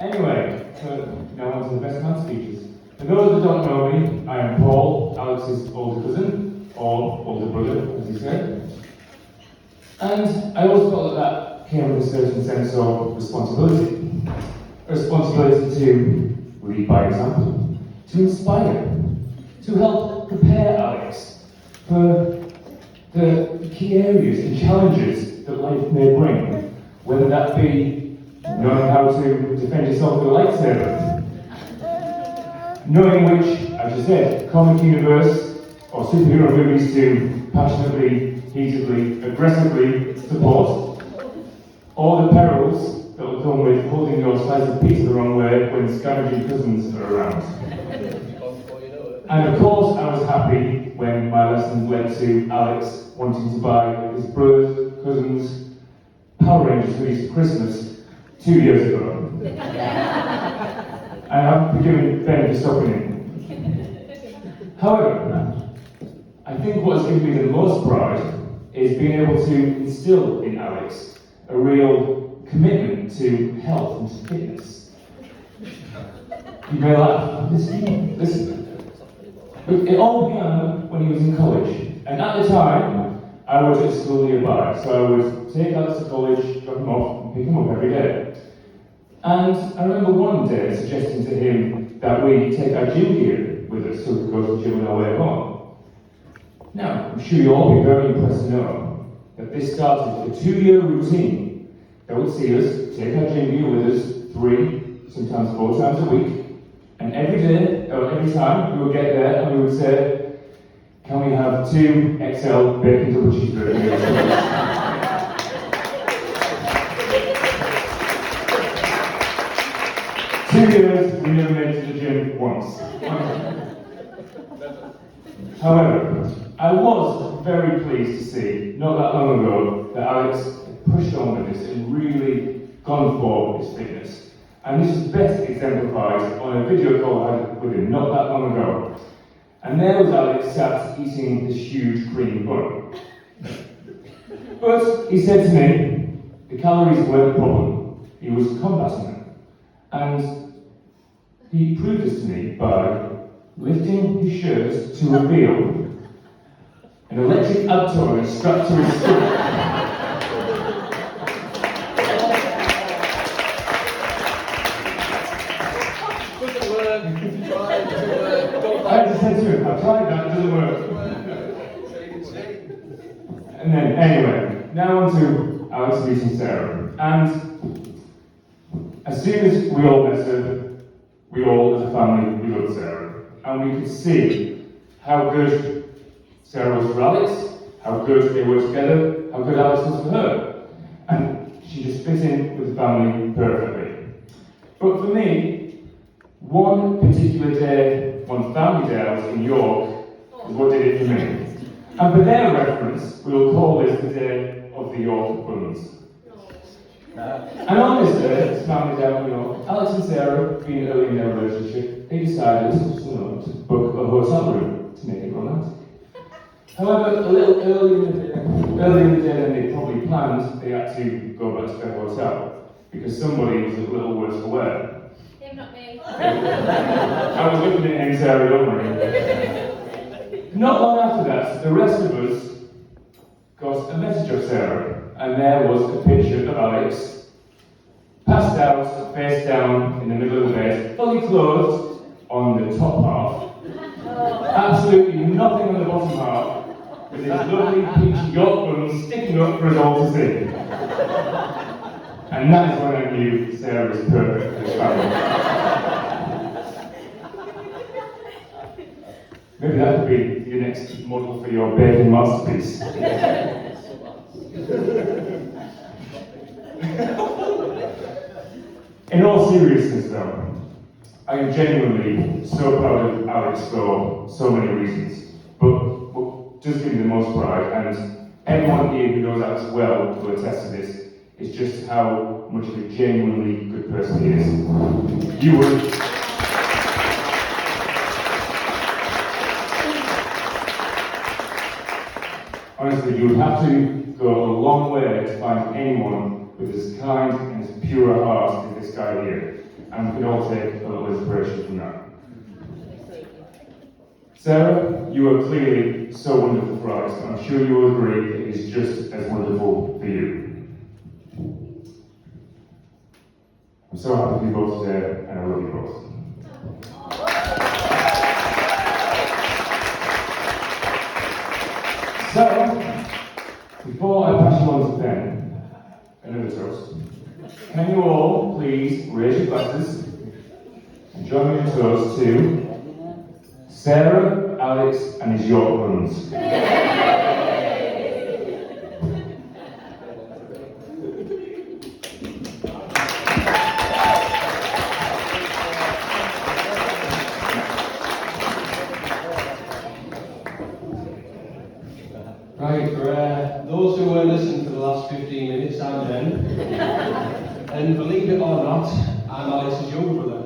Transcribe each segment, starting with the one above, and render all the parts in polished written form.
Anyway, so now on to the best man speeches. For those that don't know me, I am Paul, Alex's older cousin, or older brother, as he said. And I always felt that came with a certain sense of responsibility. A responsibility to lead by example, to inspire, to help prepare Alex for the key areas and challenges that life may bring, whether that be knowing how to defend yourself with a lightsaber, knowing which, as you said, comic universe or superhero movies to passionately, heatedly, aggressively support, or the perils that will come with holding your slice of pizza the wrong way when scavenging cousins are around. And of course, I was happy when my lessons led to Alex wanting to buy his brother's cousin's Power Rangers hoodies for Christmas 2 years ago. And I've forgiven Ben for stopping him. However, I think what's given me the most pride is being able to instill in Alex a real commitment to health and fitness. You may laugh, listen. But it all began when he was in college, and at the time, I was at school nearby, so I would take Alex to college, drop him off, and pick him up every day. And I remember one day suggesting to him that we take our gym gear with us so we could go to the gym on our way home. Now, I'm sure you'll all be very impressed to know that this started a 2-year routine that would see us take our gym gear with us 3, sometimes 4 times a week. And every day, or every time, we would get there and we would say, can we have 2 XL bacon double cheeseburger meals? 2 years, we never made it to the gym once. However, I was very pleased to see, not that long ago, that Alex had pushed on with this and really gone for his fitness. And this is best exemplified on a video call I had with him not that long ago. And there was Alex sat eating this huge cream bun. But he said to me, the calories weren't the problem. He was combating them. And he proved this to me by lifting his shirt to reveal an electric abdomen strapped to his stomach. I just said to him, I've tried that, it doesn't work. And then, anyway, now on to Alex meeting Sarah. And as soon as we all met her, we all as a family, we loved Sarah. And we could see how good Sarah was for Alex, how good they were together, how good Alex was for her. And she just fit in with the family perfectly. But for me, one particular day, one family day I was in York, is what did it for me. And for their reference, we will call this the day of the York buns. And on this day, this family day in York, Alex and Sarah, being early in their relationship, they decided to book a hotel room to make it romantic. However, a little earlier in the day than they probably planned, they had to go back to their hotel because somebody was a little worse for wear. Not me. I was looking at him, Sarah, don't worry. Not long after that, the rest of us got a message of Sarah, and there was a picture of Alex, passed out, face down, in the middle of the bed, fully clothed on the top half, absolutely nothing on the bottom half, with his lovely peachy York buns sticking up for us all to see. And that is when I knew Sarah was perfect for this family. Maybe that could be your next model for your baking masterpiece. In all seriousness though, I am genuinely so proud of Alex for so many reasons. But what does give me the most pride, and everyone here who knows Alex well will attest to this, is just how much of a genuinely good person he is. You would. Honestly, you would have to go a long way to find anyone with as kind and as pure a heart as this guy here. and we can all take a little inspiration from that. Sarah, you are clearly so wonderful for Alex, and I'm sure you will agree that it is just as wonderful for you. I'm so happy for you both today, and I love you both. So, before I pass you on to Ben, another toast, can you all please raise your glasses and join me in a toast to Sarah, Alex, and his York runs. Right, for those who were listening for the last 15 minutes, I'm Ben. And believe it or not, I'm Alex's younger brother.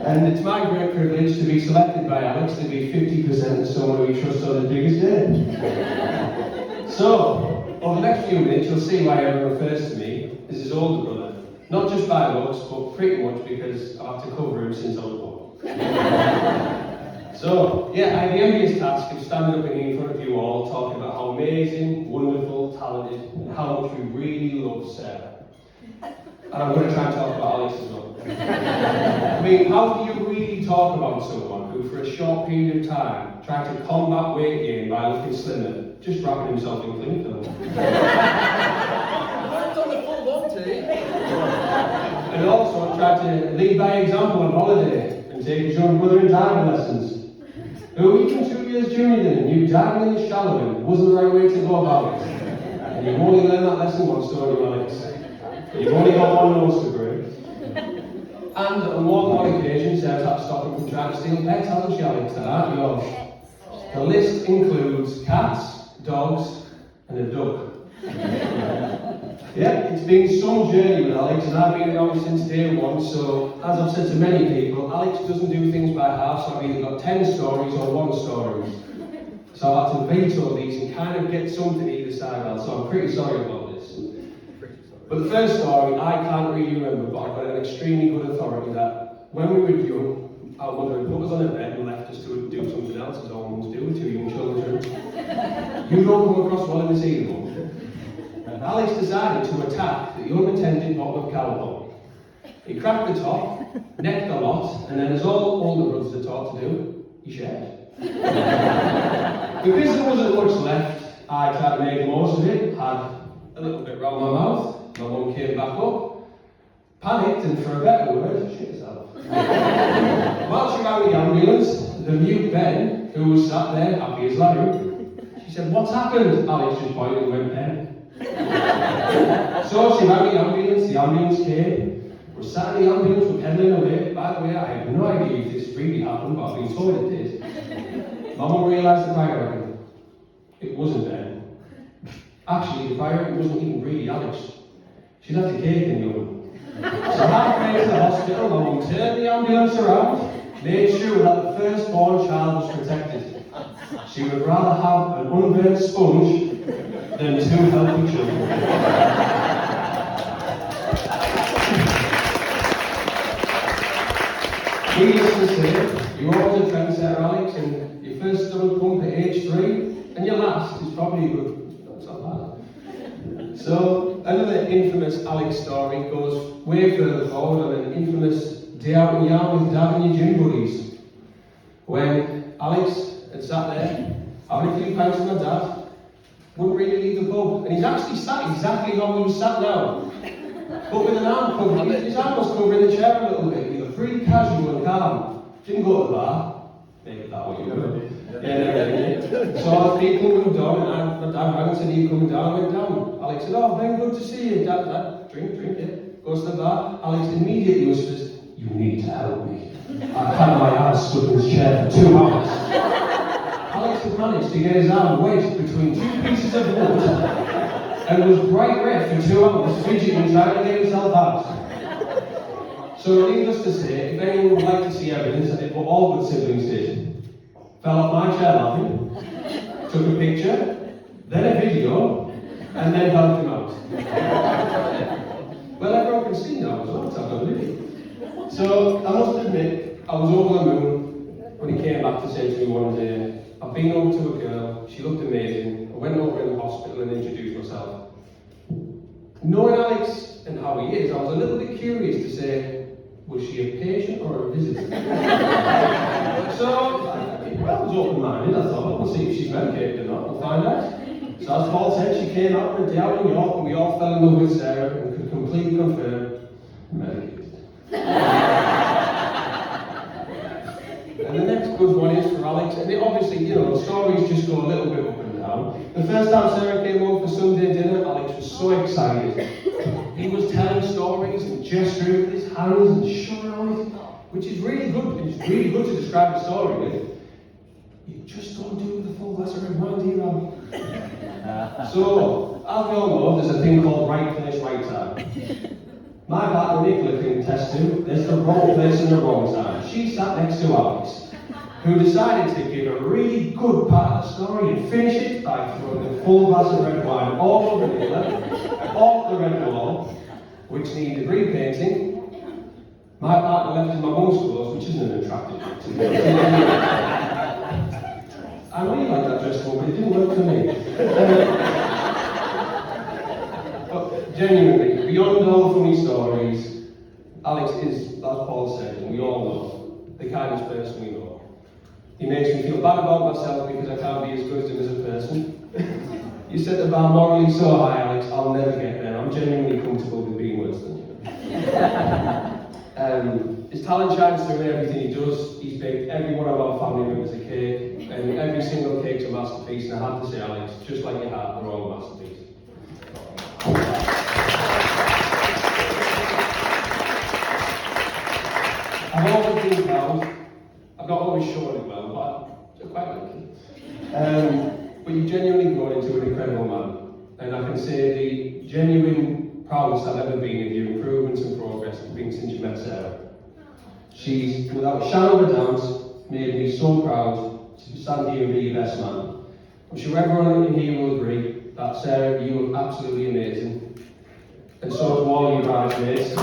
And it's my great privilege to be selected by Alex to be 50% of someone we trust on his biggest day. So, over the next few minutes, you'll see why everyone refers to me as his older brother. Not just by looks, but pretty much because I have to cover him since I was born. So, yeah, I have the envious task of standing up in front of you all, talking about how amazing, wonderful, talented, and how much we really love Sarah. And I'm going to try and talk about Alex as well. I mean, how do you really talk about someone who, for a short period of time, tried to combat weight gain by looking slimmer, just wrapping himself in cling film? That's on the full one, And also tried to lead by example on holiday and take his young brother in diving lessons. Who, even 2 years junior than him, knew diving in the shallow end wasn't the right way to go about it. And you've only learned that lesson once, don't you, Alex? You've only got one nose to break. And on more than one occasion, Sarah's had to stop him from trying to steal pets, hasn't she, Alex? That aren't yours. The list includes cats, dogs, and a duck. Yeah, it's been some journey with Alex, and I've been around since day one, so as I've said to many people, Alex doesn't do things by half, so I've either got 10 stories or 1 story. So I've had to veto these and kind of get something either side out, so I'm pretty sorry about this. But the first story, I can't really remember, but I've got an extremely good authority that when we were young, our mother had put us on a bed and left us to do something else, as all mums do with 2 young children. You don't come across well in this either, Mum. Alex decided to attack the unattended bottle of cowbell. He cracked the top, necked the lot, and then, as all older brothers are taught to do, he shared. Because there wasn't much left, I tried to make the most of it, had a little bit round my mouth. My mum came back up, panicked, and for a better word, shit herself. While she rang the ambulance, the mute Ben, who was sat there, happy as Larry, she said, "What's happened?" Alex just pointed and went, "Ben." So she rang the ambulance came, we sat in the ambulance, we're pedaling away. By the way, I have no idea if this really happened, but I've been told it did. My mum realised the priority. It wasn't Ben. Actually, the priority wasn't even really Alex. She left a cake in the oven. So halfway to the hospital, my mum turned the ambulance around, made sure that the firstborn child was protected. She would rather have an unburnt sponge than 2 healthy children. Needless to say, you're always a trendsetter, Alex, and your first stomach pump at age 3, and your last is probably good. That's not bad. So, another infamous Alex story goes way further forward on an infamous day out in Yarn with Dad and your gym buddies. When Alex had sat there, having a few pints with my dad, wouldn't really leave the pub. And he's actually sat exactly how he was sat now. But with an arm cover, his arm was covering the chair a little bit. He was pretty casual and calm. Didn't go to the bar. Make it that way, you know. Yeah. So as people moved on, and my dad rang and said, "Are you coming down?" I went down. Alex said, "Oh, Ben, good to see you." Dad, drink, yeah. Goes to the bar. Alex immediately whispers, "You need to help me. I've had my ass stuck in this chair for 2 hours." Alex had managed to get his arm wedged between 2 pieces of wood and was bright red for 2 hours, fidgeting trying to get himself out. So needless to say, if anyone would like to see evidence that what all good siblings did, fell off my chair laughing, took a picture, then a video, and then helped him out. Well, everyone can see now as well, it's not a video. So I must admit, I was over the moon when he came back to say to me one day, I've been over to a girl, she looked amazing. I went over in the hospital and introduced myself. Knowing Alex and how he is, I was a little bit curious to say, was she a patient or a visitor? So I was open-minded. I thought, we'll see if she's medicated or not, we'll find out. So as Paul said, she came out on a day out in York and we all fell in love with Sarah and could completely confirm, medicated. And the next good one is for Alex, and obviously, stories just go a little bit up and down. The first time Sarah came home for Sunday dinner, Alex was so excited. He was telling stories and gesturing with his hands and showing on it, which is really good. It's really good to describe a story with. You just don't do it with a full glass of red wine, do you, Rob? So, as we all know, there's a thing called right place, right time. My partner Nicola can attest to, there's the wrong place and the wrong time. She sat next to Alex, who decided to give a really good part of the story and finish it by throwing a full glass of red wine all over Nicola, off the red wall, which needed repainting. My partner left in my mum's clothes, which isn't an attractive thing to do. I really like that dress one, but it didn't work for me. But genuinely, beyond all the funny stories, Alex is, as Paul said, and we all know, the kindest person we know. He makes me feel bad about myself because I can't be as good as him as a person. You set the bar morally so high, Alex, I'll never get there. I'm genuinely comfortable with being worse than you. His talent shines through everything he does. He's baked every one of our family members a cake, and every single cake's a masterpiece. And I have to say, Alex, just like your heart, they're all a masterpiece. I've always been proud. I've not always shown it well, but I quite like it. But you've genuinely grown into an incredible man. And I can say the genuine proudest I've ever been of your improvements and progress has been since you met Sarah. She's, without a shadow of a doubt, made me so proud to stand here and be your best man. I'm sure everyone in here will agree that Sarah, you look absolutely amazing. And so do all your bridesmaids.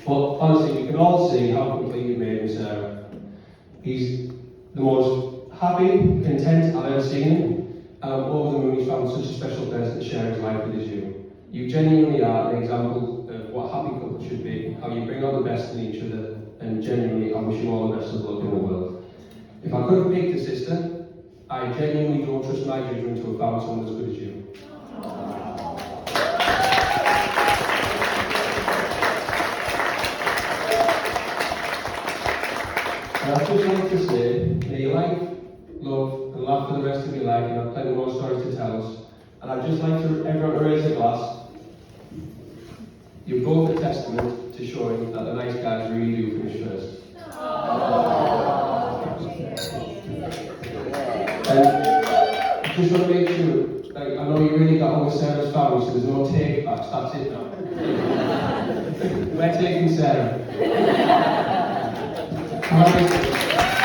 But honestly, we can all see how complete you've made him, Sarah. He's the most happy, content I've ever seen him, and I'm over the moon he's found such a special person to share his life with as you. You genuinely are an example of what happy couples should be, how you bring out the best in each other, and genuinely I wish you all the best of luck in the world. If I could have picked a sister, I genuinely don't trust my judgment to have found someone as good as you. And I'd just like to say, may you like, love, and laugh for the rest of your life. You have plenty more stories to tell us. And I'd just like to everyone to raise a glass. You're both a testament to showing that the nice guys really do finish first. And I just want to make sure, I know you really got on with Sarah's family, so there's no take backs. That's it now. We're taking Sarah. All right.